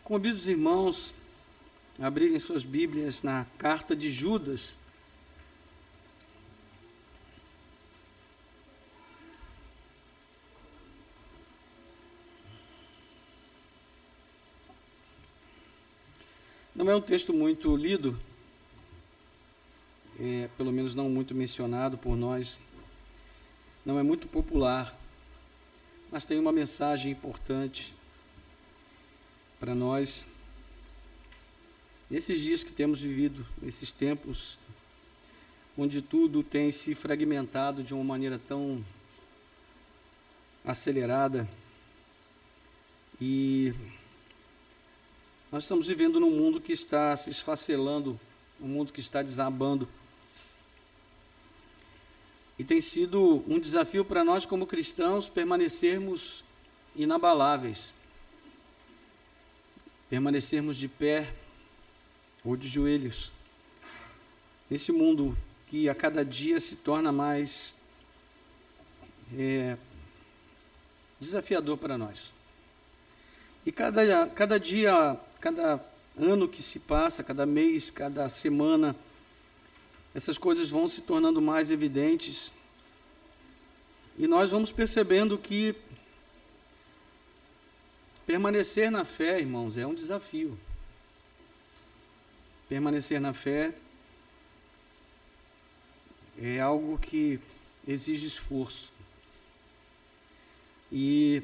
Convido os irmãos a abrirem suas Bíblias na carta de Judas. Não é um texto muito lido, pelo menos não muito mencionado por nós, não é muito popular, mas tem uma mensagem importante para nós, nesses dias que temos vivido, nesses tempos onde tudo tem se fragmentado de uma maneira tão acelerada, e nós estamos vivendo num mundo que está se esfacelando, um mundo que está desabando. E tem sido um desafio para nós como cristãos permanecermos inabaláveis, permanecermos de pé ou de joelhos, nesse mundo que a cada dia se torna mais desafiador para nós. E cada dia, cada ano que se passa, cada mês, cada semana, essas coisas vão se tornando mais evidentes e nós vamos percebendo que permanecer na fé, irmãos, é um desafio. Permanecer na fé é algo que exige esforço. E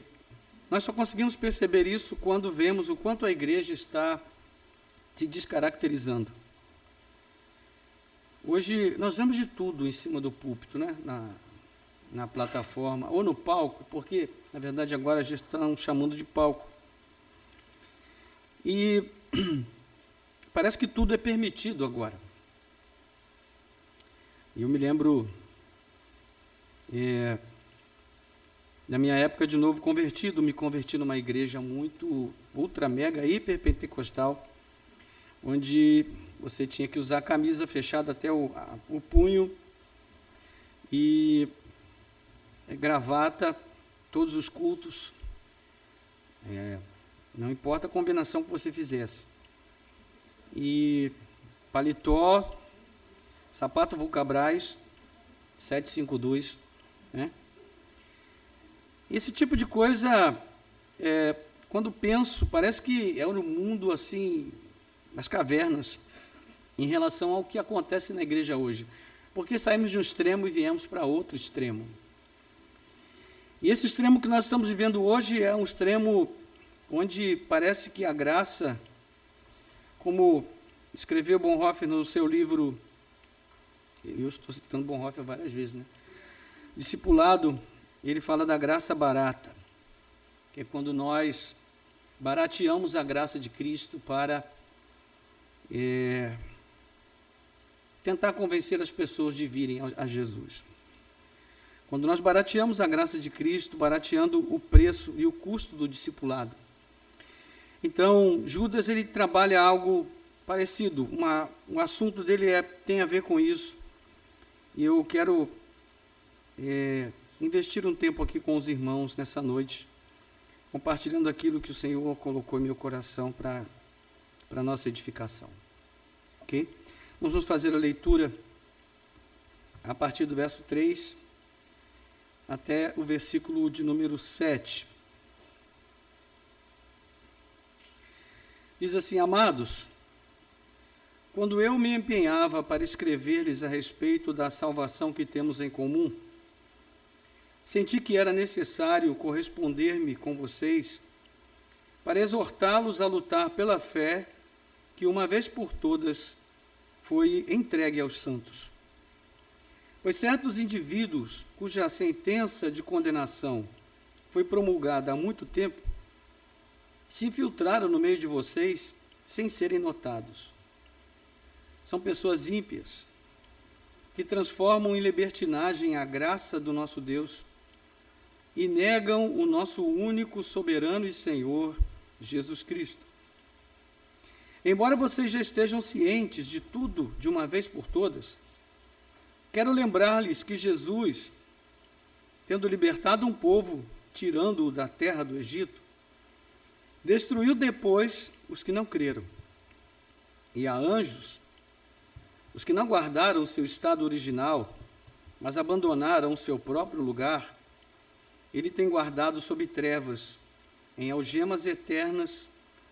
nós só conseguimos perceber isso quando vemos o quanto a igreja está se descaracterizando. Hoje nós vemos de tudo em cima do púlpito, né? Na plataforma, ou no palco, porque na verdade agora já estão chamando de palco. E parece que tudo é permitido agora. E eu me lembro na minha época de novo convertido, me converti numa igreja muito ultra, mega, hiper pentecostal, onde você tinha que usar a camisa fechada até o punho e gravata, todos os cultos, não importa a combinação que você fizesse. E paletó, sapato Vulcabras, 752, né? Esse tipo de coisa, quando penso, parece que é no mundo assim, das cavernas, em relação ao que acontece na igreja hoje. Porque saímos de um extremo e viemos para outro extremo. E esse extremo que nós estamos vivendo hoje é um extremo onde parece que a graça, como escreveu Bonhoeffer no seu livro, eu estou citando Bonhoeffer várias vezes, né? Discipulado, ele fala da graça barata, que é quando nós barateamos a graça de Cristo para tentar convencer as pessoas de virem a Jesus. Quando nós barateamos a graça de Cristo, barateando o preço e o custo do discipulado. Então, Judas, ele trabalha algo parecido, o assunto dele tem a ver com isso. E eu quero investir um tempo aqui com os irmãos nessa noite, compartilhando aquilo que o Senhor colocou em meu coração para a nossa edificação. Ok? Nós vamos fazer a leitura a partir do verso 3 até o versículo de número 7. Diz assim: Amados, quando eu me empenhava para escrever-lhes a respeito da salvação que temos em comum, senti que era necessário corresponder-me com vocês para exortá-los a lutar pela fé que uma vez por todas foi entregue aos santos. Pois certos indivíduos, cuja sentença de condenação foi promulgada há muito tempo, se infiltraram no meio de vocês sem serem notados. São pessoas ímpias, que transformam em libertinagem a graça do nosso Deus e negam o nosso único soberano e Senhor, Jesus Cristo. Embora vocês já estejam cientes de tudo de uma vez por todas, quero lembrar-lhes que Jesus, tendo libertado um povo, tirando-o da terra do Egito, destruiu depois os que não creram. E a anjos, os que não guardaram o seu estado original, mas abandonaram o seu próprio lugar, ele tem guardado sob trevas, em algemas eternas,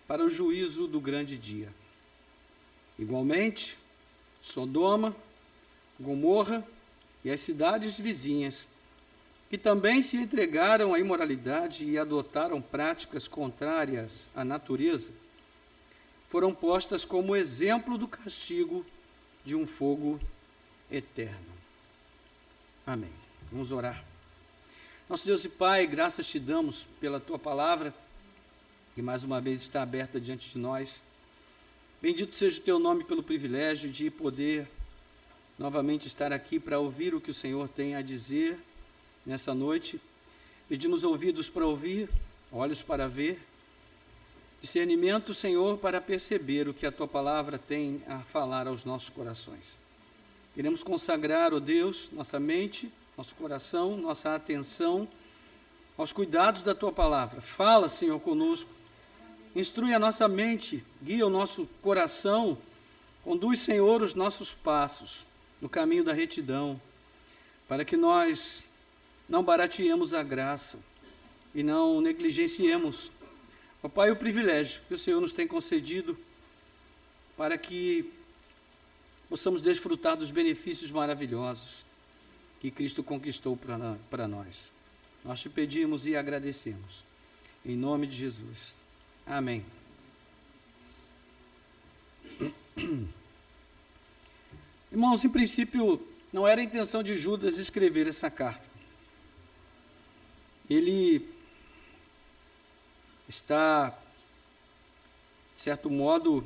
para o juízo do grande dia. Igualmente, Sodoma, Gomorra e as cidades vizinhas, que também se entregaram à imoralidade e adotaram práticas contrárias à natureza, foram postas como exemplo do castigo de um fogo eterno. Amém. Vamos orar. Nosso Deus e Pai, graças te damos pela tua palavra, que mais uma vez está aberta diante de nós. Bendito seja o teu nome pelo privilégio de poder novamente estar aqui para ouvir o que o Senhor tem a dizer nessa noite. Pedimos ouvidos para ouvir, olhos para ver, discernimento, Senhor, para perceber o que a tua palavra tem a falar aos nossos corações. Queremos consagrar, ó Deus, nossa mente, nosso coração, nossa atenção aos cuidados da tua palavra. Fala, Senhor, conosco. Instrui a nossa mente, guia o nosso coração, conduz, Senhor, os nossos passos no caminho da retidão, para que nós não barateemos a graça e não negligenciemos, ó Pai, o privilégio que o Senhor nos tem concedido para que possamos desfrutar dos benefícios maravilhosos que Cristo conquistou para nós. Nós te pedimos e agradecemos. Em nome de Jesus. Amém. Irmãos, em princípio, não era a intenção de Judas escrever essa carta. Ele está, de certo modo,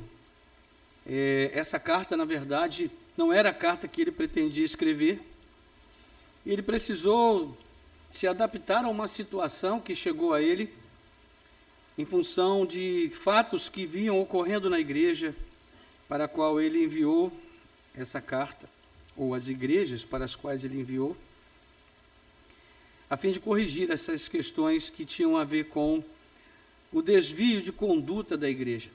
essa carta, na verdade, não era a carta que ele pretendia escrever. Ele precisou se adaptar a uma situação que chegou a ele em função de fatos que vinham ocorrendo na igreja para a qual ele enviou essa carta, ou as igrejas para as quais ele enviou, a fim de corrigir essas questões que tinham a ver com o desvio de conduta da igreja.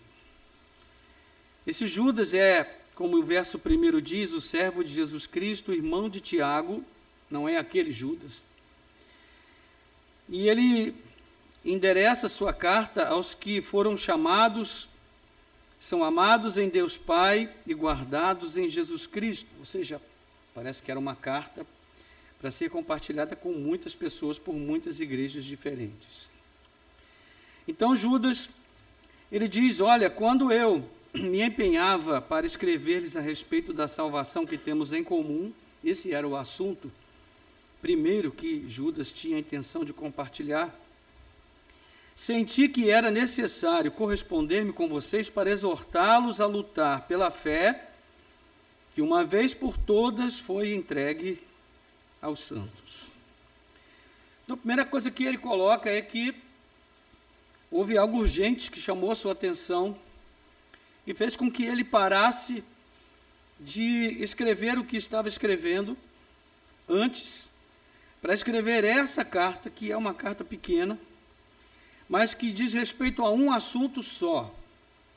Esse Judas é, como o verso 1 diz, o servo de Jesus Cristo, irmão de Tiago, não é aquele Judas. E ele endereça sua carta aos que foram chamados, são amados em Deus Pai e guardados em Jesus Cristo. Ou seja, parece que era uma carta para ser compartilhada com muitas pessoas por muitas igrejas diferentes. Então Judas, ele diz, olha, quando eu me empenhava para escrever-lhes a respeito da salvação que temos em comum, esse era o assunto primeiro que Judas tinha a intenção de compartilhar, senti que era necessário corresponder-me com vocês para exortá-los a lutar pela fé que uma vez por todas foi entregue aos santos. Então, a primeira coisa que ele coloca é que houve algo urgente que chamou a sua atenção e fez com que ele parasse de escrever o que estava escrevendo antes, para escrever essa carta, que é uma carta pequena, mas que diz respeito a um assunto só.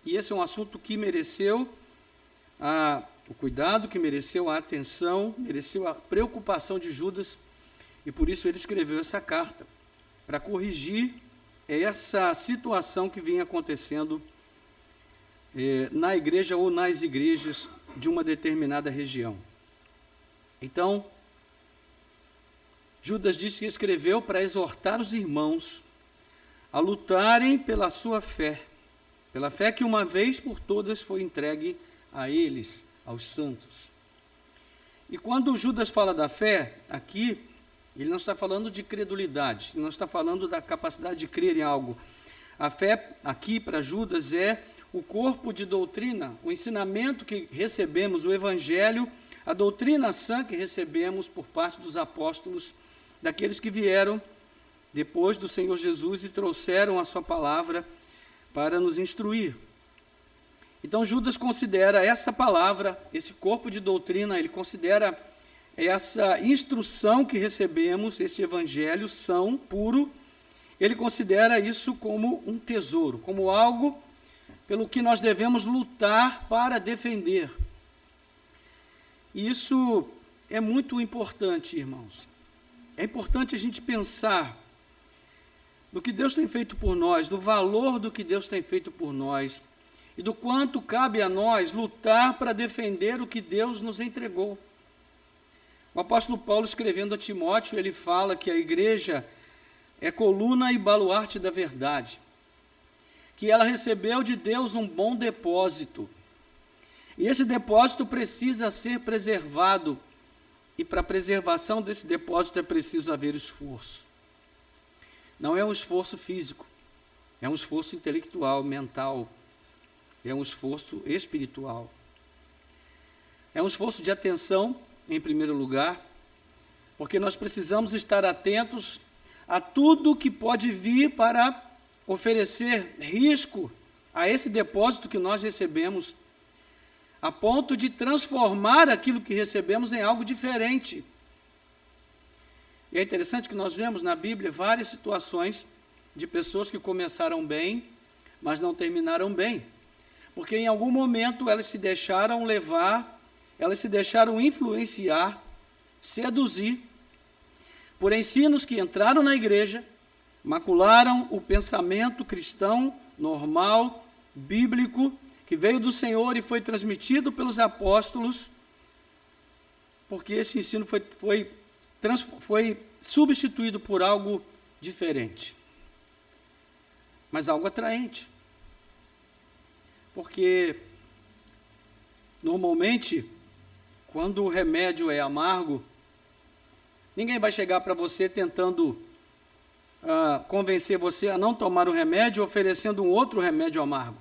E esse é um assunto que mereceu o cuidado, que mereceu a atenção, mereceu a preocupação de Judas, e por isso ele escreveu essa carta, para corrigir essa situação que vinha acontecendo na igreja ou nas igrejas de uma determinada região. Então, Judas disse que escreveu para exortar os irmãos a lutarem pela sua fé, pela fé que uma vez por todas foi entregue a eles, aos santos. E quando Judas fala da fé, aqui, ele não está falando de credulidade, ele não está falando da capacidade de crer em algo. A fé, aqui, para Judas, é o corpo de doutrina, o ensinamento que recebemos, o evangelho, a doutrina sã que recebemos por parte dos apóstolos, daqueles que vieram depois do Senhor Jesus e trouxeram a sua palavra para nos instruir. Então Judas considera essa palavra, esse corpo de doutrina, ele considera essa instrução que recebemos, esse evangelho são, puro, ele considera isso como um tesouro, como algo pelo que nós devemos lutar para defender. E isso é muito importante, irmãos. É importante a gente pensar no que Deus tem feito por nós, do valor do que Deus tem feito por nós, e do quanto cabe a nós lutar para defender o que Deus nos entregou. O apóstolo Paulo, escrevendo a Timóteo, ele fala que a igreja é coluna e baluarte da verdade, que ela recebeu de Deus um bom depósito, e esse depósito precisa ser preservado, e para a preservação desse depósito é preciso haver esforço. Não é um esforço físico, é um esforço intelectual, mental, é um esforço espiritual. É um esforço de atenção, em primeiro lugar, porque nós precisamos estar atentos a tudo que pode vir para oferecer risco a esse depósito que nós recebemos, a ponto de transformar aquilo que recebemos em algo diferente. E é interessante que nós vemos na Bíblia várias situações de pessoas que começaram bem, mas não terminaram bem, porque em algum momento elas se deixaram levar, elas se deixaram influenciar, seduzir, por ensinos que entraram na igreja, macularam o pensamento cristão, normal, bíblico, que veio do Senhor e foi transmitido pelos apóstolos, porque esse ensino foi substituído por algo diferente, mas algo atraente, porque normalmente, quando o remédio é amargo, ninguém vai chegar para você tentando convencer você a não tomar o remédio, oferecendo um outro remédio amargo.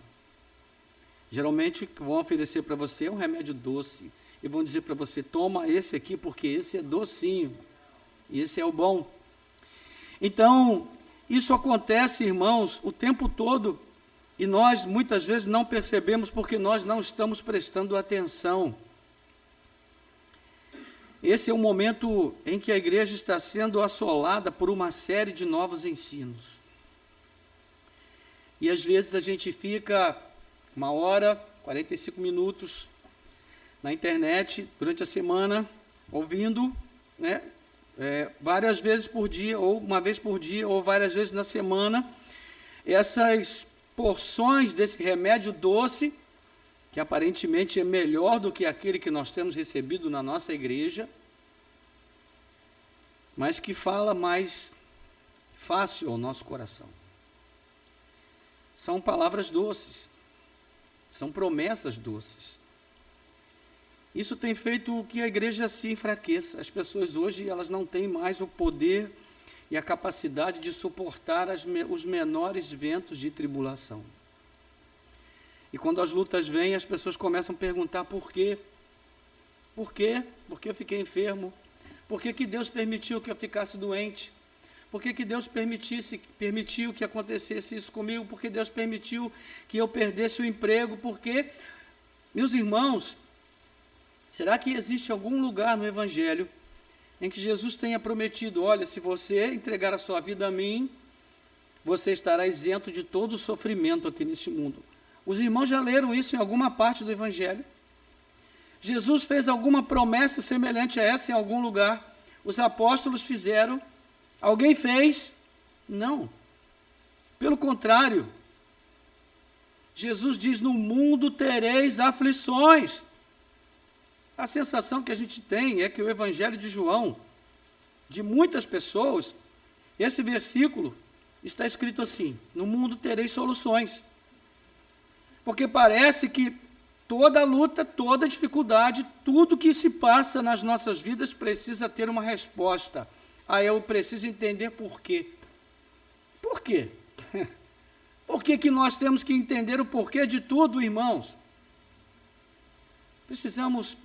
Geralmente vão oferecer para você um remédio doce, e vão dizer para você, toma esse aqui, porque esse é docinho, e esse é o bom. Então, isso acontece, irmãos, o tempo todo, e nós muitas vezes não percebemos porque nós não estamos prestando atenção. Esse é o momento em que a igreja está sendo assolada por uma série de novos ensinos. E às vezes a gente fica 1 hora, 45 minutos na internet durante a semana, ouvindo, né, várias vezes por dia, ou uma vez por dia, ou várias vezes na semana, essas porções desse remédio doce, que aparentemente é melhor do que aquele que nós temos recebido na nossa igreja, mas que fala mais fácil ao nosso coração. São palavras doces, são promessas doces. Isso tem feito que a igreja se enfraqueça. As pessoas hoje elas não têm mais o poder e a capacidade de suportar os menores ventos de tribulação. E quando as lutas vêm, as pessoas começam a perguntar por quê? Por quê? Por que eu fiquei enfermo? Por que que Deus permitiu que eu ficasse doente? Por que que Deus permitiu que acontecesse isso comigo? Por que Deus permitiu que eu perdesse o emprego? Por quê? Meus irmãos, será que existe algum lugar no Evangelho em que Jesus tenha prometido, olha, se você entregar a sua vida a mim, você estará isento de todo o sofrimento aqui neste mundo? Os irmãos já leram isso em alguma parte do Evangelho? Jesus fez alguma promessa semelhante a essa em algum lugar? Os apóstolos fizeram? Alguém fez? Não. Pelo contrário, Jesus diz, no mundo tereis aflições. A sensação que a gente tem é que o Evangelho de João, de muitas pessoas, esse versículo está escrito assim, no mundo tereis soluções. Porque parece que toda luta, toda dificuldade, tudo que se passa nas nossas vidas precisa ter uma resposta. Aí eu preciso entender por quê. Por quê? Por que que nós temos que entender o porquê de tudo, irmãos? Precisamos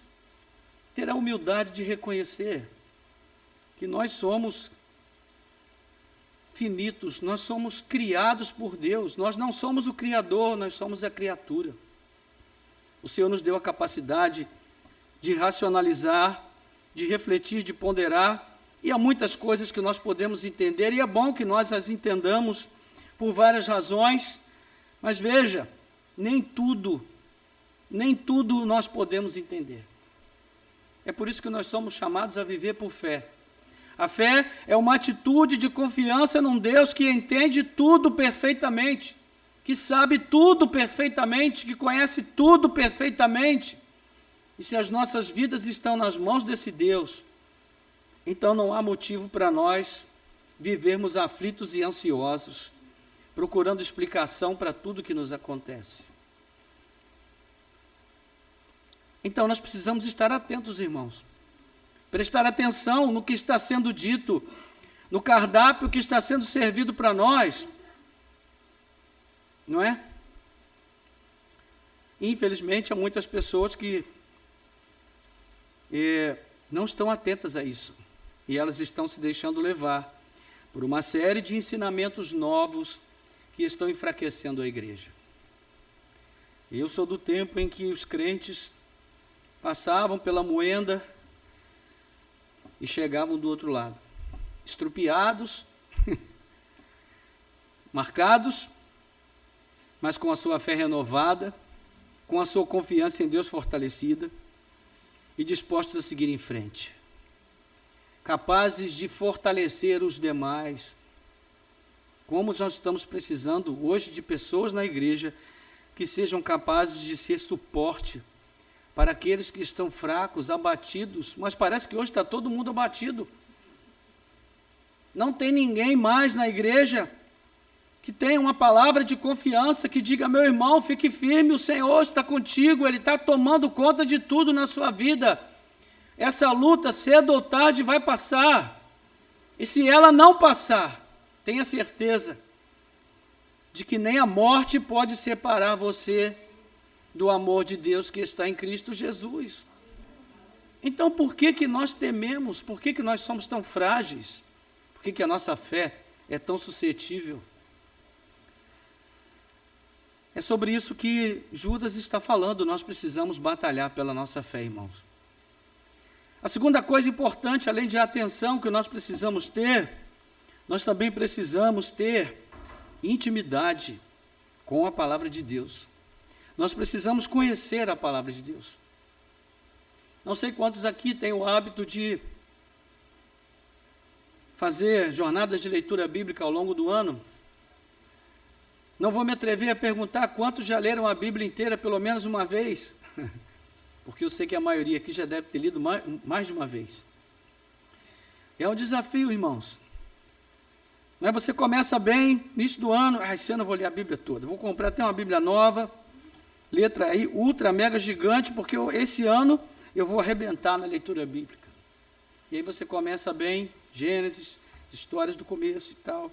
ter a humildade de reconhecer que nós somos finitos, nós somos criados por Deus, nós não somos o Criador, nós somos a criatura. O Senhor nos deu a capacidade de racionalizar, de refletir, de ponderar, e há muitas coisas que nós podemos entender, e é bom que nós as entendamos por várias razões, mas veja, nem tudo nós podemos entender. É por isso que nós somos chamados a viver por fé. A fé é uma atitude de confiança num Deus que entende tudo perfeitamente, que sabe tudo perfeitamente, que conhece tudo perfeitamente. E se as nossas vidas estão nas mãos desse Deus, então não há motivo para nós vivermos aflitos e ansiosos, procurando explicação para tudo que nos acontece. Então nós precisamos estar atentos, irmãos. Prestar atenção no que está sendo dito, no cardápio que está sendo servido para nós. Não é? Infelizmente, há muitas pessoas que não estão atentas a isso. E elas estão se deixando levar por uma série de ensinamentos novos que estão enfraquecendo a igreja. Eu sou do tempo em que os crentes passavam pela moenda e chegavam do outro lado, estrupiados, marcados, mas com a sua fé renovada, com a sua confiança em Deus fortalecida e dispostos a seguir em frente, capazes de fortalecer os demais. Como nós estamos precisando hoje de pessoas na igreja que sejam capazes de ser suporte para aqueles que estão fracos, abatidos, mas parece que hoje está todo mundo abatido. Não tem ninguém mais na igreja que tenha uma palavra de confiança, que diga: meu irmão, fique firme, o Senhor está contigo, Ele está tomando conta de tudo na sua vida. Essa luta, cedo ou tarde, vai passar. E se ela não passar, tenha certeza de que nem a morte pode separar você do amor de Deus que está em Cristo Jesus. Então, por que nós tememos? Por que nós somos tão frágeis? Por que a nossa fé é tão suscetível? É sobre isso que Judas está falando. Nós precisamos batalhar pela nossa fé, irmãos. A segunda coisa importante, além de atenção que nós precisamos ter, nós também precisamos ter intimidade com a palavra de Deus. Nós precisamos conhecer a palavra de Deus. Não sei quantos aqui têm o hábito de fazer jornadas de leitura bíblica ao longo do ano. Não vou me atrever a perguntar quantos já leram a Bíblia inteira pelo menos uma vez, porque eu sei que a maioria aqui já deve ter lido mais de uma vez. É um desafio, irmãos. Não é? Você começa bem, início do ano, esse ano eu vou ler a Bíblia toda, vou comprar até uma Bíblia nova, letra aí, ultra, mega gigante, porque esse ano eu vou arrebentar na leitura bíblica. E aí você começa bem, Gênesis, histórias do começo e tal.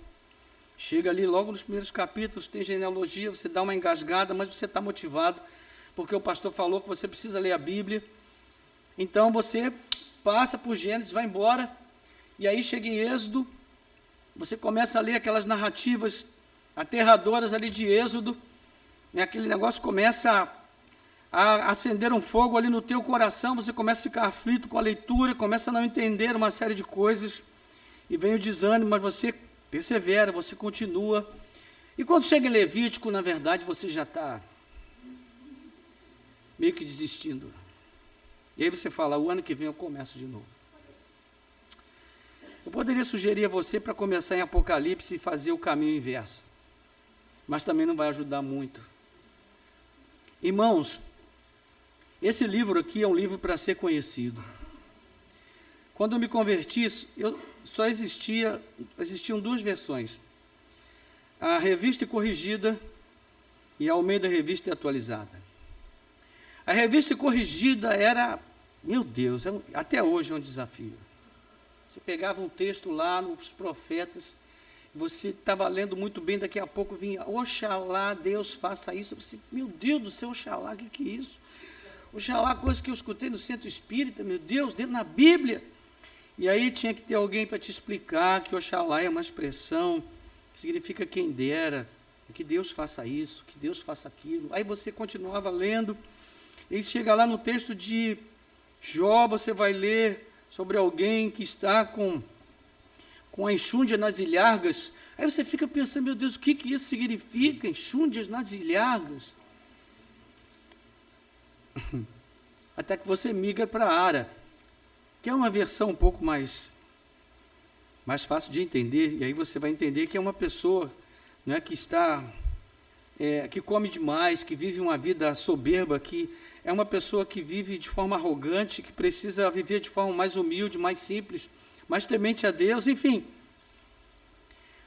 Chega ali logo nos primeiros capítulos, tem genealogia, você dá uma engasgada, mas você está motivado, porque o pastor falou que você precisa ler a Bíblia. Então você passa por Gênesis, vai embora, e aí chega em Êxodo, você começa a ler aquelas narrativas aterradoras ali de Êxodo, aquele negócio começa a acender um fogo ali no teu coração, você começa a ficar aflito com a leitura, começa a não entender uma série de coisas, e vem o desânimo, mas você persevera, você continua. E quando chega em Levítico, na verdade, você já está meio que desistindo. E aí você fala: o ano que vem eu começo de novo. Eu poderia sugerir a você para começar em Apocalipse e fazer o caminho inverso, mas também não vai ajudar muito. Irmãos, esse livro aqui é um livro para ser conhecido. Quando eu me converti, existiam duas versões: a Revista Corrigida e a Almeida Revista Atualizada. A Revista Corrigida era, meu Deus, até hoje é um desafio. Você pegava um texto lá nos profetas, você estava lendo muito bem, daqui a pouco vinha: oxalá Deus faça isso. Você, meu Deus do céu, oxalá, o que é isso? Oxalá, coisa que eu escutei no centro espírita, meu Deus, dentro na Bíblia. E aí tinha que ter alguém para te explicar que oxalá é uma expressão que significa quem dera, que Deus faça isso, que Deus faça aquilo. Aí você continuava lendo, e chega lá no texto de Jó, você vai ler sobre alguém que está com a enxúndia nas ilhargas. Aí você fica pensando: meu Deus, o que isso significa, enxúndias nas ilhargas? até que você migra para a Ara, que é uma versão um pouco mais fácil de entender, e aí você vai entender que é uma pessoa, né, que está, que come demais, que vive uma vida soberba, que é uma pessoa que vive de forma arrogante, que precisa viver de forma mais humilde, mais simples, mais temente a Deus, enfim.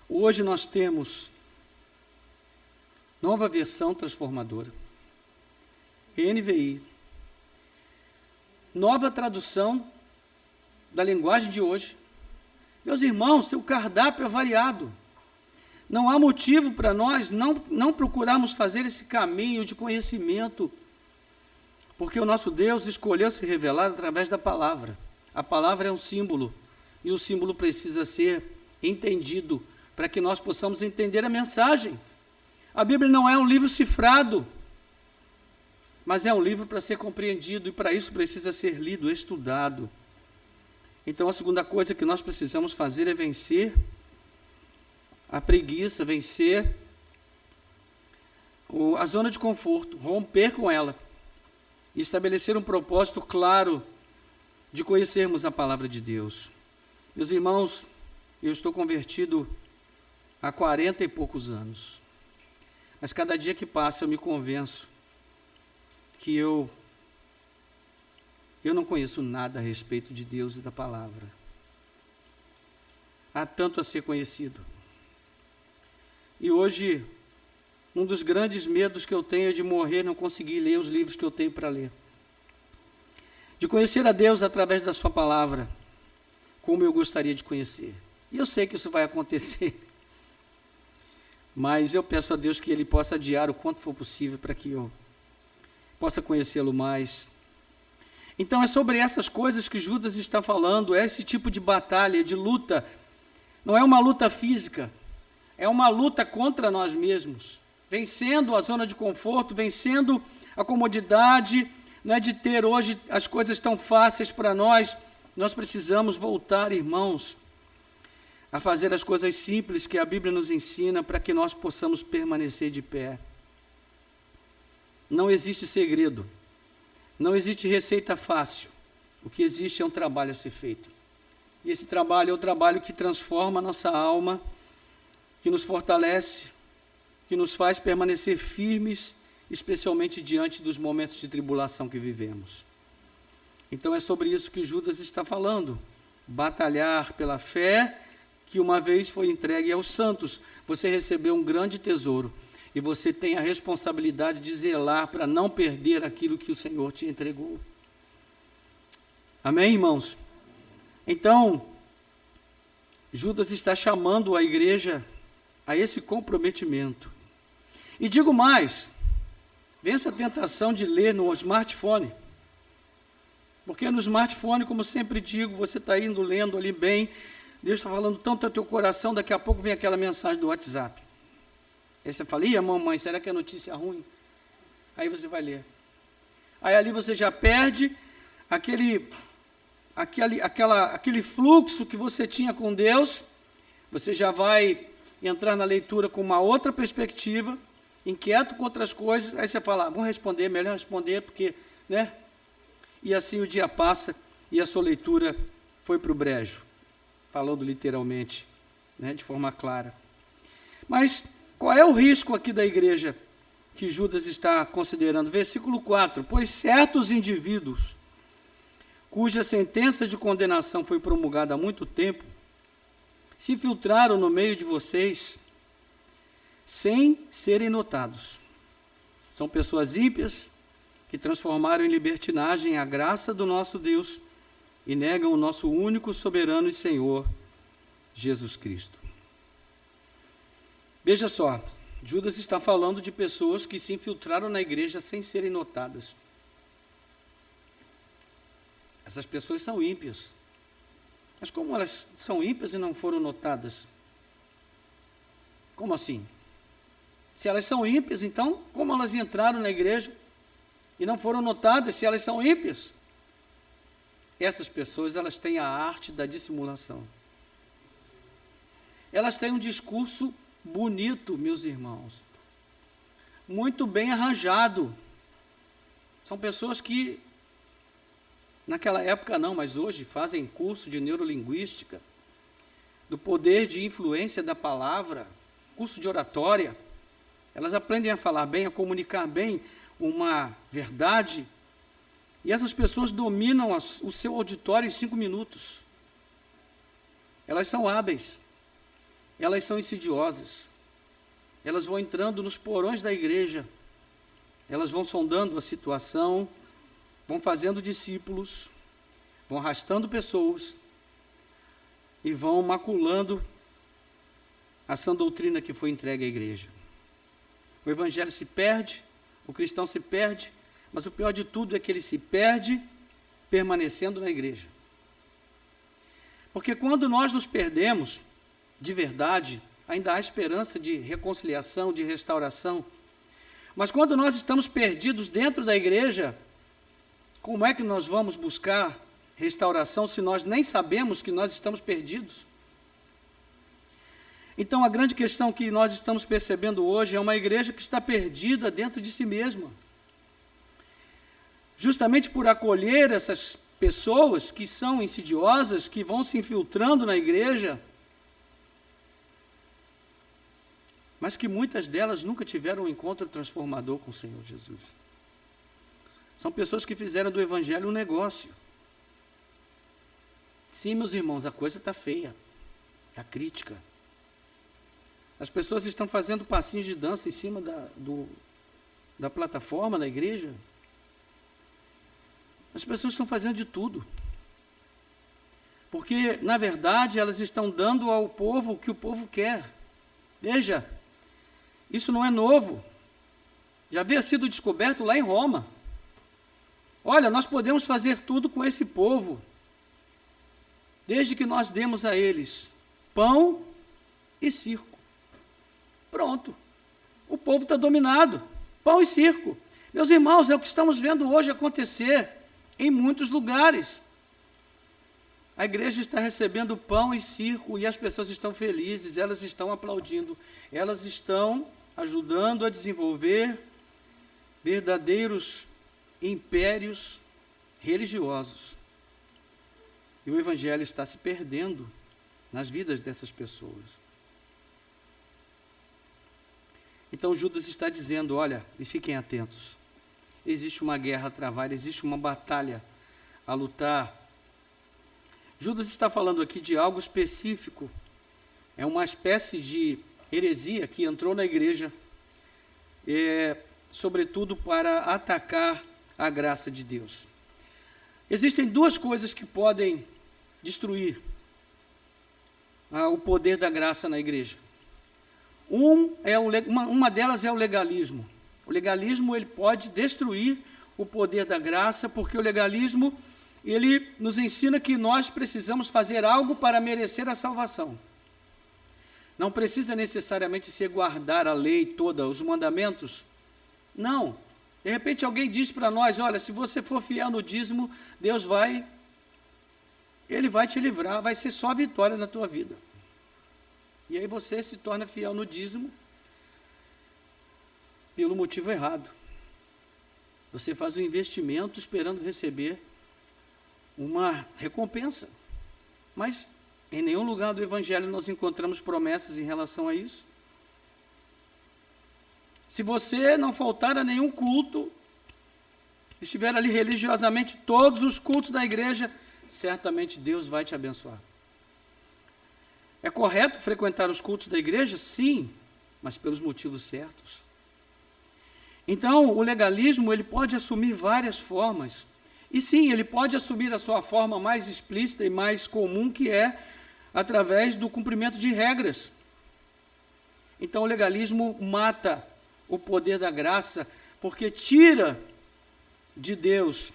Hoje nós temos nova versão transformadora, NVI, nova tradução da linguagem de hoje. Meus irmãos, o cardápio é variado. Não há motivo para nós não procurarmos fazer esse caminho de conhecimento, porque o nosso Deus escolheu se revelar através da palavra. A palavra é um símbolo, e o símbolo precisa ser entendido para que nós possamos entender a mensagem. A Bíblia não é um livro cifrado, mas é um livro para ser compreendido, e para isso precisa ser lido, estudado. Então, a segunda coisa que nós precisamos fazer é vencer a preguiça, vencer a zona de conforto, romper com ela e estabelecer um propósito claro de conhecermos a palavra de Deus. Meus irmãos, eu estou convertido há 40 e poucos anos, mas cada dia que passa eu me convenço que eu não conheço nada a respeito de Deus e da palavra. Há tanto a ser conhecido. E hoje, um dos grandes medos que eu tenho é de morrer e não conseguir ler os livros que eu tenho para ler. De conhecer a Deus através da sua palavra, como eu gostaria de conhecer. E eu sei que isso vai acontecer. Mas eu peço a Deus que Ele possa adiar o quanto for possível para que eu possa conhecê-lo mais. Então é sobre essas coisas que Judas está falando, é esse tipo de batalha, de luta. Não é uma luta física, é uma luta contra nós mesmos, vencendo a zona de conforto, vencendo a comodidade, não é de ter hoje as coisas tão fáceis para nós. Nós precisamos voltar, irmãos, a fazer as coisas simples que a Bíblia nos ensina para que nós possamos permanecer de pé. Não existe segredo, não existe receita fácil. O que existe é um trabalho a ser feito. E esse trabalho é o trabalho que transforma a nossa alma, que nos fortalece, que nos faz permanecer firmes, especialmente diante dos momentos de tribulação que vivemos. Então é sobre isso que Judas está falando. Batalhar pela fé que uma vez foi entregue aos santos. Você recebeu um grande tesouro e você tem a responsabilidade de zelar para não perder aquilo que o Senhor te entregou. Amém, irmãos? Então, Judas está chamando a igreja a esse comprometimento. E digo mais, vença a tentação de ler no smartphone. Porque no smartphone, como sempre digo, você está indo lendo ali bem, Deus está falando tanto ao teu coração, daqui a pouco vem aquela mensagem do WhatsApp. Aí você fala, mamãe, será que é notícia ruim? Aí você vai ler. Aí ali você já perde aquele fluxo que você tinha com Deus, você já vai entrar na leitura com uma outra perspectiva, inquieto com outras coisas, aí você fala, vamos responder, melhor responder, porque, né? E assim o dia passa e a sua leitura foi para o brejo, falando literalmente, né, de forma clara. Mas qual é o risco aqui da igreja que Judas está considerando? Versículo 4, pois certos indivíduos, cuja sentença de condenação foi promulgada há muito tempo, se infiltraram no meio de vocês sem serem notados. São pessoas ímpias que transformaram em libertinagem a graça do nosso Deus e negam o nosso único soberano e Senhor, Jesus Cristo. Veja só, Judas está falando de pessoas que se infiltraram na igreja sem serem notadas. Essas pessoas são ímpias. Mas como elas são ímpias e não foram notadas? Como assim? Se elas são ímpias, então, como elas entraram na igreja e não foram notadas se elas são ímpias? Essas pessoas, elas têm a arte da dissimulação. Elas têm um discurso bonito, meus irmãos. Muito bem arranjado. São pessoas que, naquela época não, mas hoje fazem curso de neurolinguística, do poder de influência da palavra, curso de oratória. Elas aprendem a falar bem, a comunicar bem uma verdade. E essas pessoas dominam o seu auditório em 5 minutos. Elas são hábeis, elas são insidiosas. Elas vão entrando nos porões da igreja, elas vão sondando a situação, vão fazendo discípulos, vão arrastando pessoas e vão maculando a sã doutrina que foi entregue à igreja. O evangelho se perde, o cristão se perde, mas o pior de tudo é que ele se perde permanecendo na igreja. Porque quando nós nos perdemos, de verdade, ainda há esperança de reconciliação, de restauração. Mas quando nós estamos perdidos dentro da igreja, como é que nós vamos buscar restauração se nós nem sabemos que nós estamos perdidos? Então, a grande questão que nós estamos percebendo hoje é uma igreja que está perdida dentro de si mesma. Justamente por acolher essas pessoas que são insidiosas, que vão se infiltrando na igreja, mas que muitas delas nunca tiveram um encontro transformador com o Senhor Jesus. São pessoas que fizeram do evangelho um negócio. Sim, meus irmãos, a coisa está feia, está crítica. As pessoas estão fazendo passinhos de dança em cima da plataforma da igreja. As pessoas estão fazendo de tudo. Porque, na verdade, elas estão dando ao povo o que o povo quer. Veja, isso não é novo. Já havia sido descoberto lá em Roma. Olha, nós podemos fazer tudo com esse povo, desde que nós demos a eles pão e circo. Pronto. O povo está dominado. Pão e circo. Meus irmãos, é o que estamos vendo hoje acontecer em muitos lugares. A igreja está recebendo pão e circo e as pessoas estão felizes, elas estão aplaudindo, elas estão ajudando a desenvolver verdadeiros impérios religiosos. E o evangelho está se perdendo nas vidas dessas pessoas. Então Judas está dizendo, olha, e fiquem atentos, existe uma guerra a travar, existe uma batalha a lutar. Judas está falando aqui de algo específico, é uma espécie de heresia que entrou na igreja, sobretudo para atacar a graça de Deus. Existem duas coisas que podem destruir o poder da graça na igreja. Uma delas é o legalismo. O legalismo ele pode destruir o poder da graça, porque o legalismo ele nos ensina que nós precisamos fazer algo para merecer a salvação. Não precisa necessariamente ser guardar a lei toda, os mandamentos. Não. De repente alguém diz para nós, olha, se você for fiel no dízimo, Deus Ele vai te livrar, vai ser só vitória na tua vida. E aí você se torna fiel no dízimo pelo motivo errado. Você faz um investimento esperando receber uma recompensa. Mas em nenhum lugar do Evangelho nós encontramos promessas em relação a isso. Se você não faltar a nenhum culto, estiver ali religiosamente todos os cultos da igreja, certamente Deus vai te abençoar. É correto frequentar os cultos da igreja? Sim, mas pelos motivos certos. Então, o legalismo ele pode assumir várias formas. E sim, ele pode assumir a sua forma mais explícita e mais comum, que é através do cumprimento de regras. Então, o legalismo mata o poder da graça, porque tira de Deus,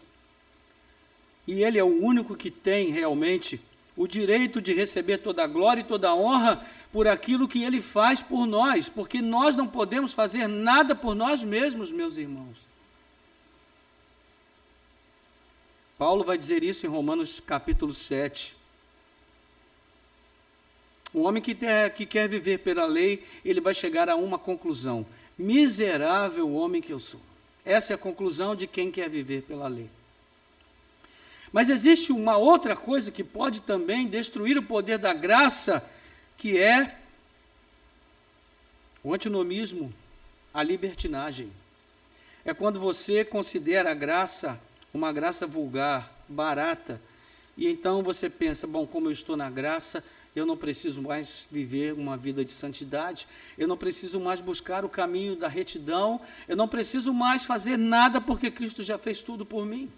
e Ele é o único que tem realmente o direito de receber toda a glória e toda a honra por aquilo que Ele faz por nós, porque nós não podemos fazer nada por nós mesmos, meus irmãos. Paulo vai dizer isso em Romanos capítulo 7. O homem que quer viver pela lei, ele vai chegar a uma conclusão: miserável homem que eu sou. Essa é a conclusão de quem quer viver pela lei. Mas existe uma outra coisa que pode também destruir o poder da graça, que é o antinomismo, a libertinagem. É quando você considera a graça uma graça vulgar, barata, e então você pensa, bom, como eu estou na graça, eu não preciso mais viver uma vida de santidade, eu não preciso mais buscar o caminho da retidão, eu não preciso mais fazer nada porque Cristo já fez tudo por mim.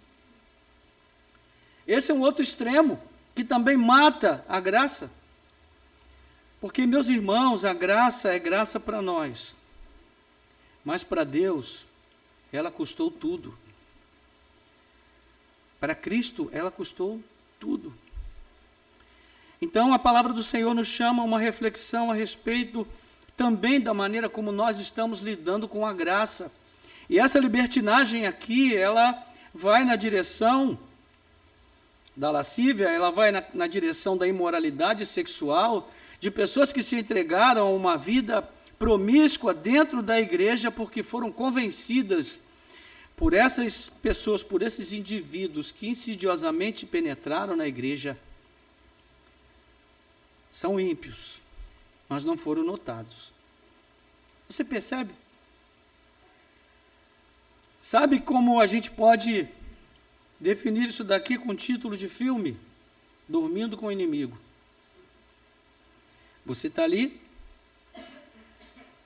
Esse é um outro extremo, que também mata a graça. Porque, meus irmãos, a graça é graça para nós, mas para Deus, ela custou tudo. Para Cristo, ela custou tudo. Então, a palavra do Senhor nos chama a uma reflexão a respeito também da maneira como nós estamos lidando com a graça. E essa libertinagem aqui, ela vai na direção da lascívia, ela vai na direção da imoralidade sexual, de pessoas que se entregaram a uma vida promíscua dentro da igreja porque foram convencidas por essas pessoas, por esses indivíduos que insidiosamente penetraram na igreja. São ímpios, mas não foram notados. Você percebe? Sabe como a gente pode definir isso daqui com título de filme? Dormindo com o inimigo. Você está ali,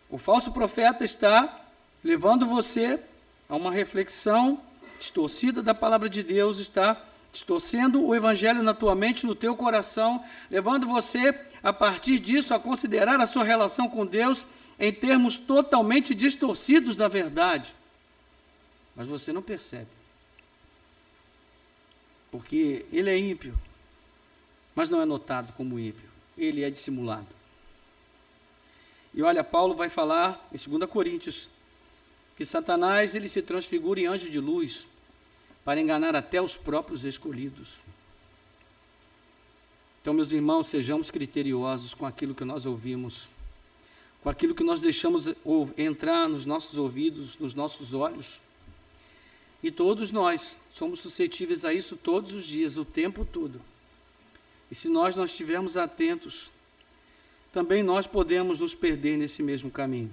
o falso profeta está levando você a uma reflexão distorcida da palavra de Deus, está distorcendo o evangelho na tua mente, no teu coração, levando você, a partir disso, a considerar a sua relação com Deus em termos totalmente distorcidos da verdade. Mas você não percebe. Porque ele é ímpio, mas não é notado como ímpio. Ele é dissimulado. E olha, Paulo vai falar em 2 Coríntios que Satanás ele se transfigura em anjo de luz para enganar até os próprios escolhidos. Então, meus irmãos, sejamos criteriosos com aquilo que nós ouvimos, com aquilo que nós deixamos entrar nos nossos ouvidos, nos nossos olhos. E todos nós somos suscetíveis a isso todos os dias, o tempo todo. E se nós não estivermos atentos, também nós podemos nos perder nesse mesmo caminho.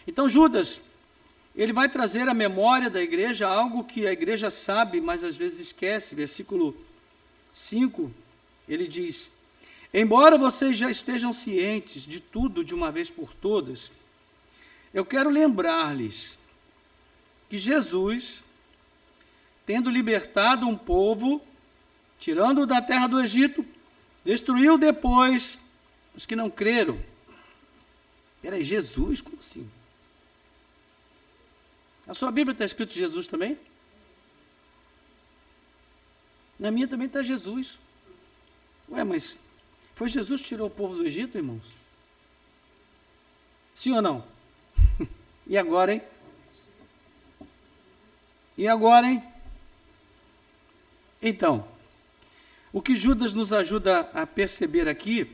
Então Judas, ele vai trazer à memória da igreja algo que a igreja sabe, mas às vezes esquece. Versículo 5, ele diz: embora vocês já estejam cientes de tudo de uma vez por todas, eu quero lembrar-lhes que Jesus, tendo libertado um povo, tirando-o da terra do Egito, destruiu depois os que não creram. Peraí, Jesus? Como assim? Na sua Bíblia está escrito Jesus também? Na minha também está Jesus. Ué, mas foi Jesus que tirou o povo do Egito, irmãos? Sim ou não? E agora, hein? E agora, hein? Então, o que Judas nos ajuda a perceber aqui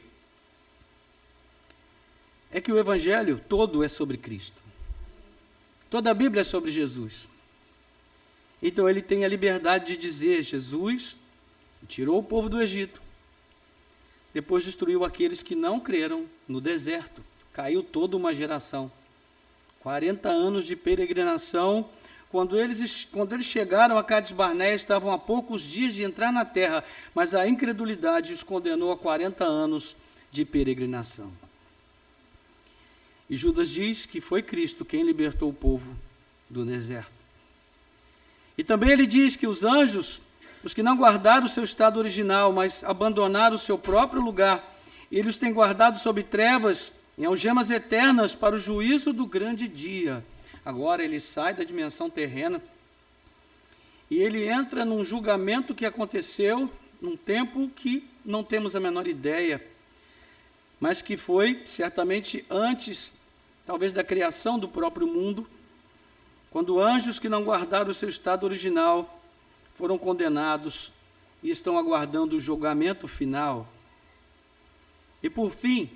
é que o Evangelho todo é sobre Cristo. Toda a Bíblia é sobre Jesus. Então ele tem a liberdade de dizer: Jesus tirou o povo do Egito, depois destruiu aqueles que não creram no deserto, caiu toda uma geração. 40 anos de peregrinação. Quando eles chegaram a Cades Barneia, estavam a poucos dias de entrar na terra, mas a incredulidade os condenou a 40 anos de peregrinação. E Judas diz que foi Cristo quem libertou o povo do deserto. E também ele diz que os anjos, os que não guardaram o seu estado original, mas abandonaram o seu próprio lugar, ele os tem guardado sob trevas, em algemas eternas, para o juízo do grande dia. Agora ele sai da dimensão terrena e ele entra num julgamento que aconteceu num tempo que não temos a menor ideia, mas que foi certamente antes, talvez, da criação do próprio mundo, quando anjos que não guardaram o seu estado original foram condenados e estão aguardando o julgamento final. E por fim,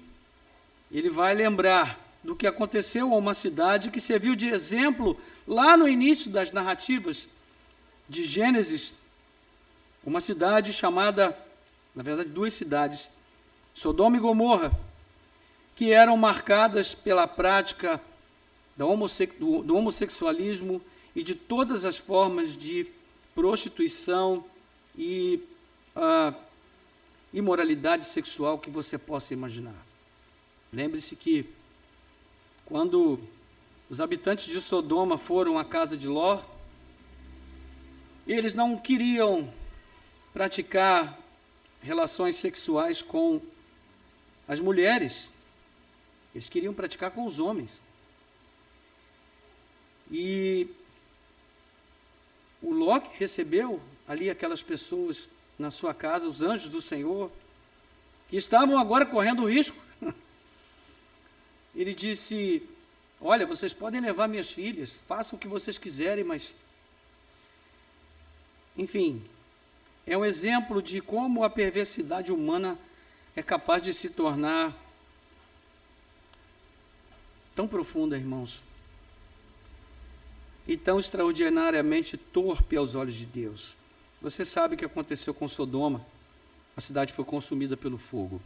ele vai lembrar do que aconteceu a uma cidade que serviu de exemplo lá no início das narrativas de Gênesis, uma cidade chamada, na verdade, duas cidades, Sodoma e Gomorra, que eram marcadas pela prática do homossexualismo e de todas as formas de prostituição e imoralidade sexual que você possa imaginar. Lembre-se que quando os habitantes de Sodoma foram à casa de Ló, eles não queriam praticar relações sexuais com as mulheres, eles queriam praticar com os homens. E o Ló recebeu ali aquelas pessoas na sua casa, os anjos do Senhor, que estavam agora correndo risco. Ele disse: olha, vocês podem levar minhas filhas, façam o que vocês quiserem, mas... Enfim, é um exemplo de como a perversidade humana é capaz de se tornar tão profunda, irmãos, e tão extraordinariamente torpe aos olhos de Deus. Você sabe o que aconteceu com Sodoma? A cidade foi consumida pelo fogo.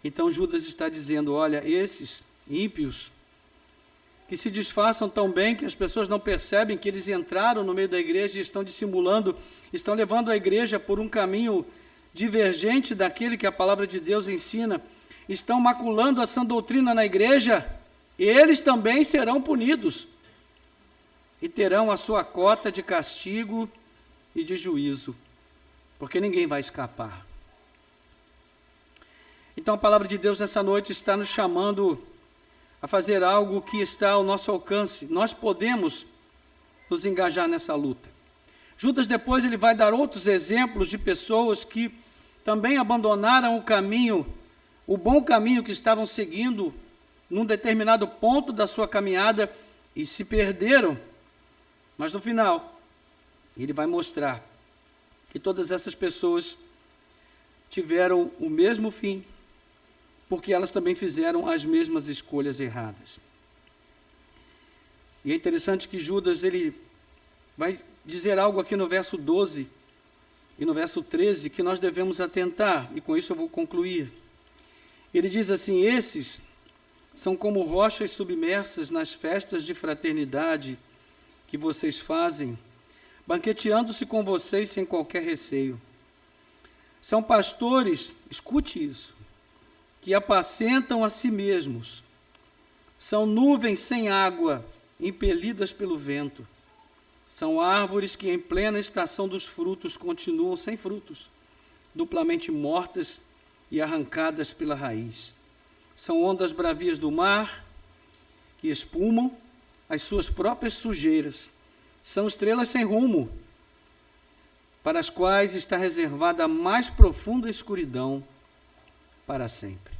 Então Judas está dizendo: olha, esses ímpios que se disfarçam tão bem que as pessoas não percebem que eles entraram no meio da igreja e estão dissimulando, estão levando a igreja por um caminho divergente daquele que a palavra de Deus ensina, estão maculando a sã doutrina na igreja, eles também serão punidos e terão a sua cota de castigo e de juízo, porque ninguém vai escapar. Então a palavra de Deus nessa noite está nos chamando a fazer algo que está ao nosso alcance. Nós podemos nos engajar nessa luta. Judas depois ele vai dar outros exemplos de pessoas que também abandonaram o caminho, o bom caminho que estavam seguindo num determinado ponto da sua caminhada e se perderam. Mas no final, ele vai mostrar que todas essas pessoas tiveram o mesmo fim, porque elas também fizeram as mesmas escolhas erradas. E é interessante que Judas ele vai dizer algo aqui no verso 12 e no verso 13 que nós devemos atentar, e com isso eu vou concluir. Ele diz assim: esses são como rochas submersas nas festas de fraternidade que vocês fazem, banqueteando-se com vocês sem qualquer receio. São pastores, escute isso, que apacentam a si mesmos. São nuvens sem água, impelidas pelo vento. São árvores que em plena estação dos frutos continuam sem frutos, duplamente mortas e arrancadas pela raiz. São ondas bravias do mar que espumam as suas próprias sujeiras. São estrelas sem rumo, para as quais está reservada a mais profunda escuridão para sempre.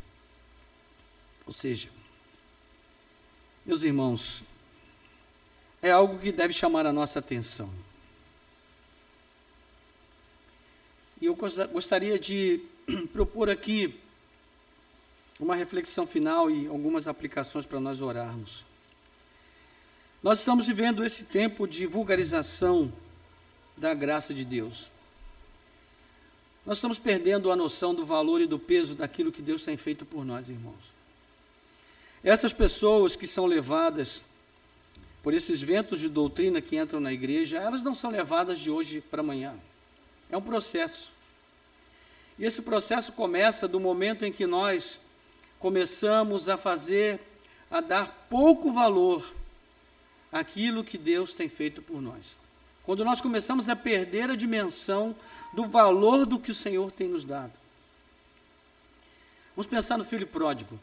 Ou seja, meus irmãos, é algo que deve chamar a nossa atenção. E eu gostaria de propor aqui uma reflexão final e algumas aplicações para nós orarmos. Nós estamos vivendo esse tempo de vulgarização da graça de Deus. Nós estamos perdendo a noção do valor e do peso daquilo que Deus tem feito por nós, irmãos. Essas pessoas que são levadas por esses ventos de doutrina que entram na igreja, elas não são levadas de hoje para amanhã. É um processo. E esse processo começa do momento em que nós começamos a dar pouco valor àquilo que Deus tem feito por nós. Quando nós começamos a perder a dimensão do valor do que o Senhor tem nos dado. Vamos pensar no filho pródigo.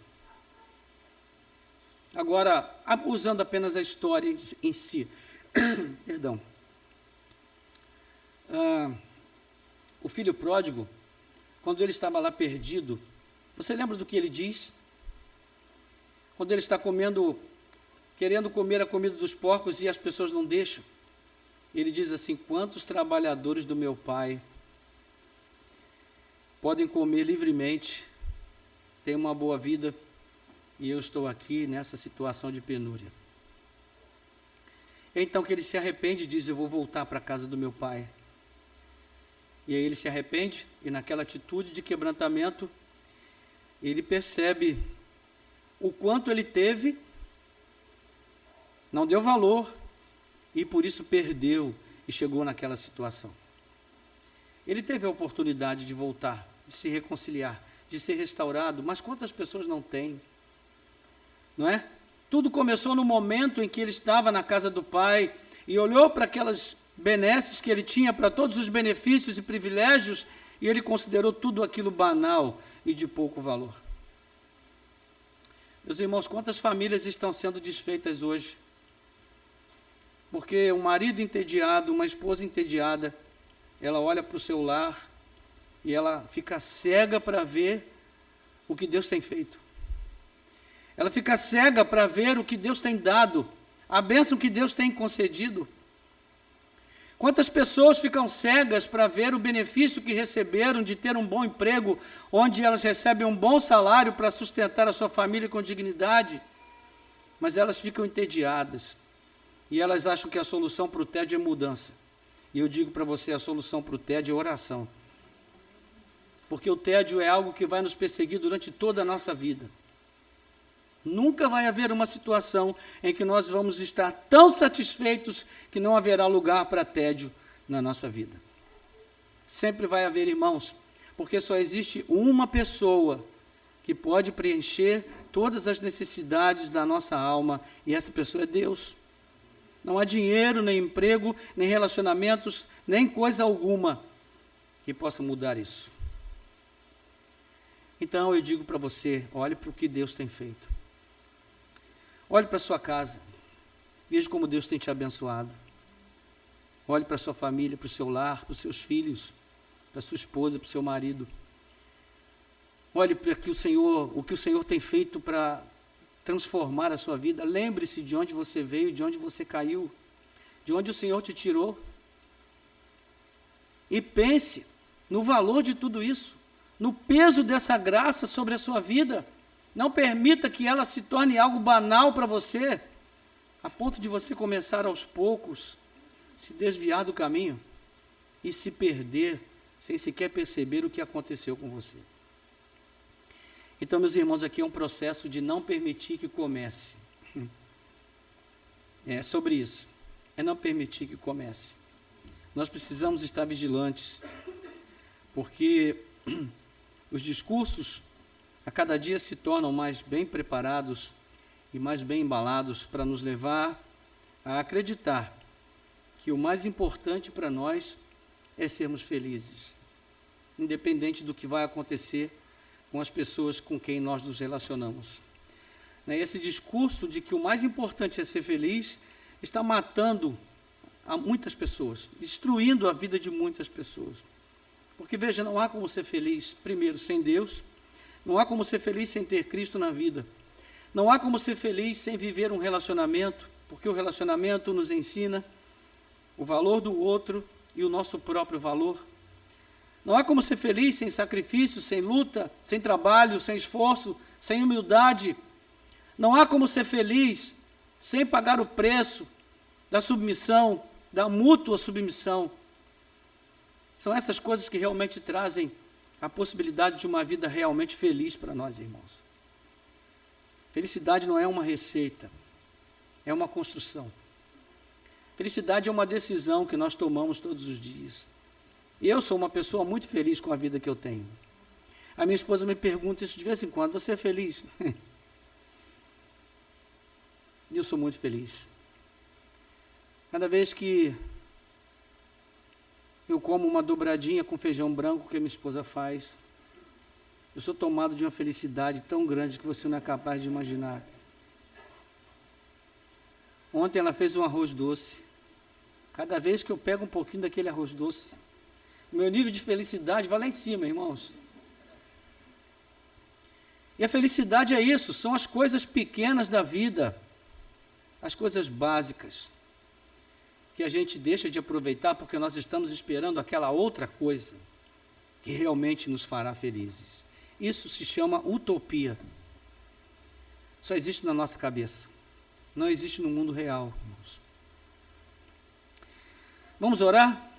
Agora, usando apenas a história em si. Perdão. O filho pródigo, quando ele estava lá perdido, você lembra do que ele diz? Quando ele está querendo comer a comida dos porcos e as pessoas não deixam. Ele diz assim: quantos trabalhadores do meu pai podem comer livremente, ter uma boa vida, e eu estou aqui nessa situação de penúria. Então que ele se arrepende e diz: eu vou voltar para a casa do meu pai. E aí ele se arrepende, e naquela atitude de quebrantamento, ele percebe o quanto ele teve, não deu valor, e por isso perdeu e chegou naquela situação. Ele teve a oportunidade de voltar, de se reconciliar, de ser restaurado, mas quantas pessoas não têm? Não é? Tudo começou no momento em que ele estava na casa do pai e olhou para aquelas benesses que ele tinha, para todos os benefícios e privilégios, e ele considerou tudo aquilo banal e de pouco valor. Meus irmãos, quantas famílias estão sendo desfeitas hoje? Porque um marido entediado, uma esposa entediada, ela olha para o seu lar e ela fica cega para ver o que Deus tem feito. Ela fica cega para ver o que Deus tem dado, a bênção que Deus tem concedido. Quantas pessoas ficam cegas para ver o benefício que receberam de ter um bom emprego, onde elas recebem um bom salário para sustentar a sua família com dignidade, mas elas ficam entediadas e elas acham que a solução para o tédio é mudança. E eu digo para você, a solução para o tédio é oração. Porque o tédio é algo que vai nos perseguir durante toda a nossa vida. Nunca vai haver uma situação em que nós vamos estar tão satisfeitos que não haverá lugar para tédio na nossa vida. Sempre vai haver, irmãos, porque só existe uma pessoa que pode preencher todas as necessidades da nossa alma, e essa pessoa é Deus. Não há dinheiro, nem emprego, nem relacionamentos, nem coisa alguma que possa mudar isso. Então eu digo para você, olhe para o que Deus tem feito. Olhe para a sua casa, veja como Deus tem te abençoado. Olhe para a sua família, para o seu lar, para os seus filhos, para a sua esposa, para o seu marido. Olhe para o que o Senhor tem feito para transformar a sua vida. Lembre-se de onde você veio, de onde você caiu, de onde o Senhor te tirou. E pense no valor de tudo isso, no peso dessa graça sobre a sua vida. Não permita que ela se torne algo banal para você, a ponto de você começar aos poucos, se desviar do caminho e se perder, sem sequer perceber o que aconteceu com você. Então, meus irmãos, aqui é um processo de não permitir que comece. É sobre isso, é não permitir que comece. Nós precisamos estar vigilantes, porque os discursos a cada dia se tornam mais bem preparados e mais bem embalados para nos levar a acreditar que o mais importante para nós é sermos felizes, independente do que vai acontecer com as pessoas com quem nós nos relacionamos. Esse discurso de que o mais importante é ser feliz está matando a muitas pessoas, destruindo a vida de muitas pessoas. Porque, veja, não há como ser feliz, primeiro, sem Deus. Não há como ser feliz sem ter Cristo na vida. Não há como ser feliz sem viver um relacionamento, porque o relacionamento nos ensina o valor do outro e o nosso próprio valor. Não há como ser feliz sem sacrifício, sem luta, sem trabalho, sem esforço, sem humildade. Não há como ser feliz sem pagar o preço da submissão, da mútua submissão. São essas coisas que realmente trazem a possibilidade de uma vida realmente feliz para nós, irmãos. Felicidade não é uma receita, é uma construção. Felicidade é uma decisão que nós tomamos todos os dias. Eu sou uma pessoa muito feliz com a vida que eu tenho. A minha esposa me pergunta isso de vez em quando: você é feliz? E eu sou muito feliz. Cada vez que eu como uma dobradinha com feijão branco que a minha esposa faz, eu sou tomado de uma felicidade tão grande que você não é capaz de imaginar. Ontem ela fez um arroz doce. Cada vez que eu pego um pouquinho daquele arroz doce, meu nível de felicidade vai lá em cima, irmãos. E a felicidade é isso, são as coisas pequenas da vida, as coisas básicas, que a gente deixa de aproveitar porque nós estamos esperando aquela outra coisa que realmente nos fará felizes. Isso se chama utopia. só existe na nossa cabeça. Não existe no mundo real, irmãos. Vamos orar?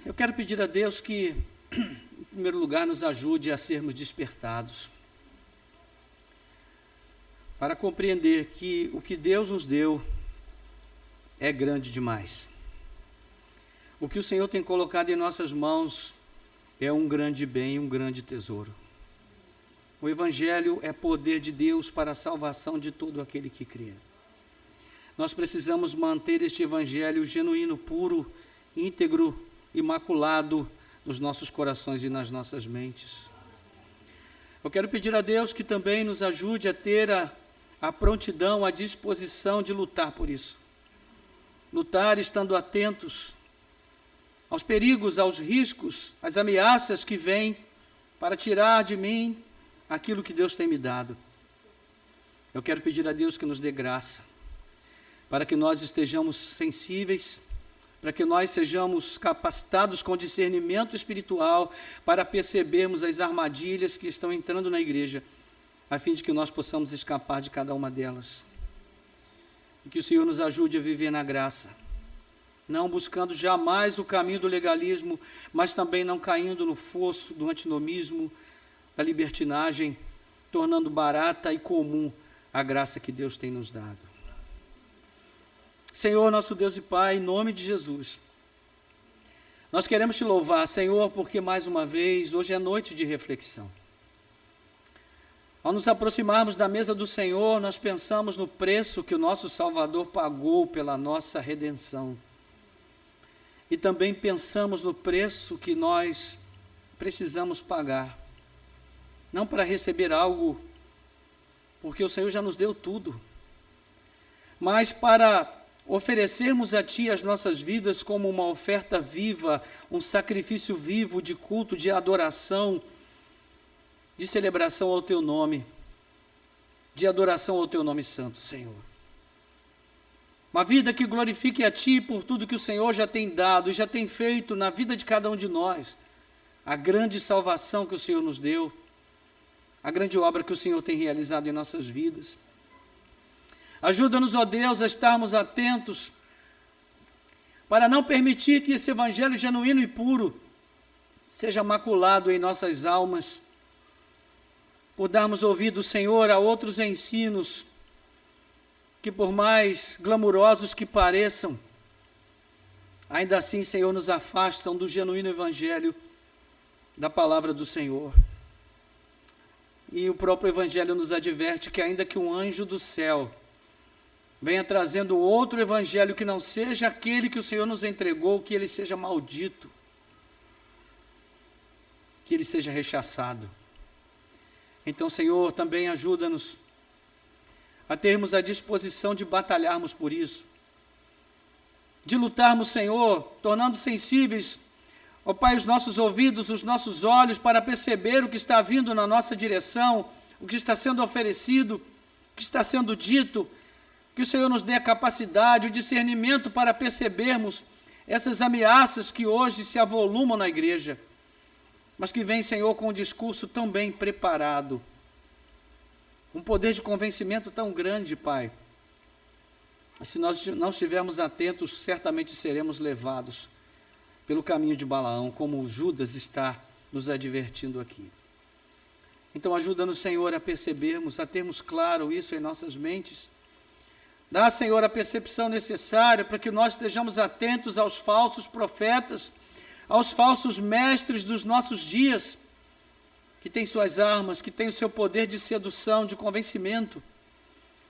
Eu quero pedir a Deus que, em primeiro lugar, nos ajude a sermos despertados, para compreender que o que Deus nos deu é grande demais. O que o Senhor tem colocado em nossas mãos é um grande bem, um grande tesouro. O Evangelho é poder de Deus para a salvação de todo aquele que crê. Nós precisamos manter este Evangelho genuíno, puro, íntegro, imaculado nos nossos corações e nas nossas mentes. Eu quero pedir a Deus que também nos ajude a ter a prontidão, a disposição de lutar por isso. Lutar estando atentos aos perigos, aos riscos, às ameaças que vêm para tirar de mim aquilo que Deus tem me dado. Eu quero pedir a Deus que nos dê graça, para que nós estejamos sensíveis, para que nós sejamos capacitados com discernimento espiritual para percebermos as armadilhas que estão entrando na igreja, a fim de que nós possamos escapar de cada uma delas. E que o Senhor nos ajude a viver na graça, não buscando jamais o caminho do legalismo, mas também não caindo no fosso do antinomismo, da libertinagem, tornando barata e comum a graça que Deus tem nos dado. Senhor, nosso Deus e Pai, em nome de Jesus, nós queremos te louvar, Senhor, porque mais uma vez, hoje é noite de reflexão. Ao nos aproximarmos da mesa do Senhor, nós pensamos no preço que o nosso Salvador pagou pela nossa redenção. E também pensamos no preço que nós precisamos pagar. Não para receber algo, porque o Senhor já nos deu tudo, mas para oferecermos a Ti as nossas vidas como uma oferta viva, um sacrifício vivo de culto, de adoração, de celebração ao Teu nome, de adoração ao Teu nome santo, Senhor. Uma vida que glorifique a Ti por tudo que o Senhor já tem dado e já tem feito na vida de cada um de nós, a grande salvação que o Senhor nos deu, a grande obra que o Senhor tem realizado em nossas vidas. Ajuda-nos, ó Deus, a estarmos atentos para não permitir que esse Evangelho genuíno e puro seja maculado em nossas almas, por darmos ouvido, Senhor, a outros ensinos que, por mais glamurosos que pareçam, ainda assim, Senhor, nos afastam do genuíno Evangelho da palavra do Senhor. E o próprio Evangelho nos adverte que ainda que um anjo do céu venha trazendo outro Evangelho que não seja aquele que o Senhor nos entregou, que ele seja maldito, que ele seja rechaçado. Então, Senhor, também ajuda-nos a termos a disposição de batalharmos por isso, de lutarmos, Senhor, tornando sensíveis, ó Pai, os nossos ouvidos, os nossos olhos, para perceber o que está vindo na nossa direção, o que está sendo oferecido, o que está sendo dito, que o Senhor nos dê a capacidade, o discernimento para percebermos essas ameaças que hoje se avolumam na igreja, mas que vem, Senhor, com um discurso tão bem preparado, um poder de convencimento tão grande, Pai. Se nós não estivermos atentos, certamente seremos levados pelo caminho de Balaão, como Judas está nos advertindo aqui. Então ajuda-nos, Senhor, a percebermos, a termos claro isso em nossas mentes. Dá, Senhor, a percepção necessária para que nós estejamos atentos aos falsos profetas, aos falsos mestres dos nossos dias, que têm suas armas, que têm o seu poder de sedução, de convencimento.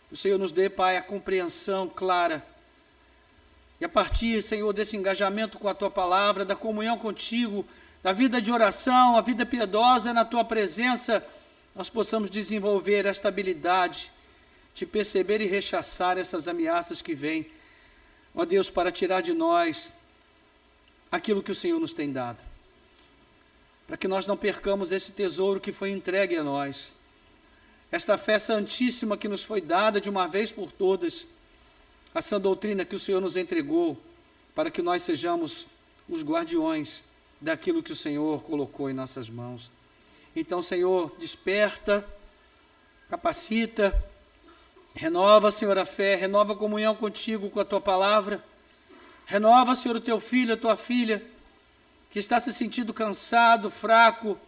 O Senhor nos dê, Pai, a compreensão clara. E a partir, Senhor, desse engajamento com a Tua palavra, da comunhão contigo, da vida de oração, a vida piedosa na Tua presença, nós possamos desenvolver esta habilidade de perceber e rechaçar essas ameaças que vêm, ó Deus, para tirar de nós aquilo que o Senhor nos tem dado, para que nós não percamos esse tesouro que foi entregue a nós, esta fé santíssima que nos foi dada de uma vez por todas, a sã doutrina que o Senhor nos entregou, para que nós sejamos os guardiões daquilo que o Senhor colocou em nossas mãos. Então, Senhor, desperta, capacita, renova, Senhor, a fé, renova a comunhão contigo, com a tua palavra. Renova, Senhor, o teu filho, a tua filha, que está se sentindo cansado, fraco,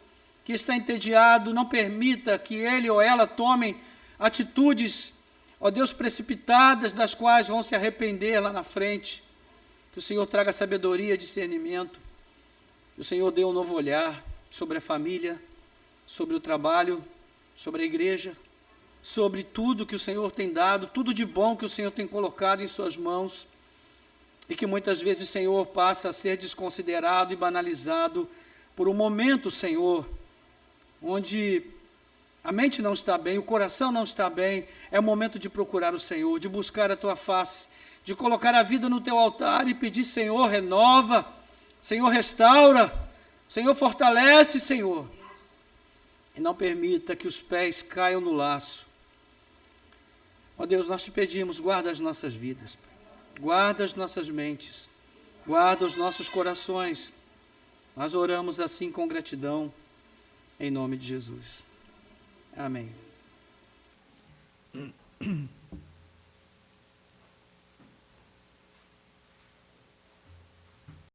que está entediado. Não permita que ele ou ela tomem atitudes, ó Deus, precipitadas, das quais vão se arrepender lá na frente. Que o Senhor traga sabedoria, discernimento. Que o Senhor dê um novo olhar sobre a família, sobre o trabalho, sobre a igreja, sobre tudo que o Senhor tem dado, tudo de bom que o Senhor tem colocado em suas mãos, e que muitas vezes, Senhor, passa a ser desconsiderado e banalizado por um momento, Senhor, onde a mente não está bem, o coração não está bem. É o momento de procurar o Senhor, de buscar a tua face, de colocar a vida no teu altar e pedir: Senhor, renova, Senhor, restaura, Senhor, fortalece, Senhor. E não permita que os pés caiam no laço. Ó Deus, nós te pedimos, guarda as nossas vidas, Pai. Guarda as nossas mentes, guarda os nossos corações. Nós oramos assim com gratidão, em nome de Jesus. Amém.